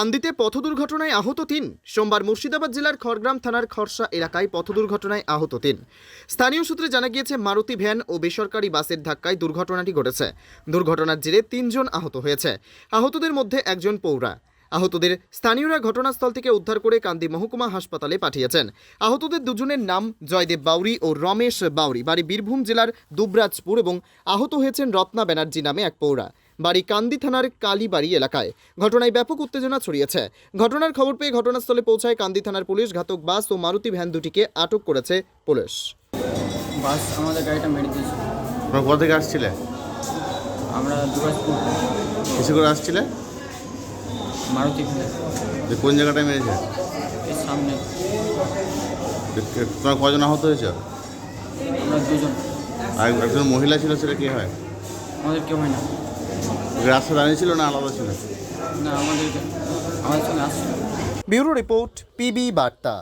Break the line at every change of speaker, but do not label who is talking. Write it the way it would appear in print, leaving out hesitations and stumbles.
কান্দিতে পথ দুর্ঘটনায় আহত ৩। সোমবার মুর্শিদাবাদ জেলার খড়গ্রাম থানার খরসা এলাকায় পথ দুর্ঘটনায় আহত ৩। স্থানীয় সূত্রে জানা গিয়েছে, মারুতি ভ্যান ও বেসরকারি বাসের ধাক্কায় দুর্ঘটনাটি ঘটেছে। দুর্ঘটনার জেরে ৩ জন আহত হয়েছে। আহতদের মধ্যে একজন পৌরা। আহতদের স্থানীয়রা ঘটনাস্থল থেকে উদ্ধার করে কান্দি মহকুমা হাসপাতালে পাঠিয়েছেন। আহতদের দুজনের নাম জয়দেব বাউরি ও রমেশ বাউরি, বাড়ি বীরভূম জেলার দুবরাজপুর, এবং আহত হয়েছেন রত্না ব্যানার্জি নামে এক পৌরা, বাড়ি কান্দি থানার কালীবাড়ি এলাকায়। ঘটনায় ব্যাপক উত্তেজনা ছড়িয়েছে। ঘটনার খবর পেয়ে ঘটনাস্থলে পৌঁছায় কান্দি থানার পুলিশ। ঘাতক বাস ও মারুতি ভ্যান দুটিকে আটক করেছে পুলিশ।
বাস আমাদের গাড়িটা মেরে দিয়েছে।
তোমরা কোথা থেকে আসছিলে?
আমরা দুবরাজপুর
কিসে করে আসছিলে?
মারুতি ভ্যানে।
কোন জায়গাটায় মেরেছে?
এর সামনে
তোমার কজন আহত হয়েছে?
আমরা দুজন।
আর একজন মহিলা ছিল, সেটা কি হয়?
আমাদের কেউ হয় না।
রাস্তা দাঁড়িয়ে ছিল না আলাদা ছিল?
না, আমাদের সঙ্গে আসছিল।
ব্যুরো রিপোর্ট, পিবি বার্তা।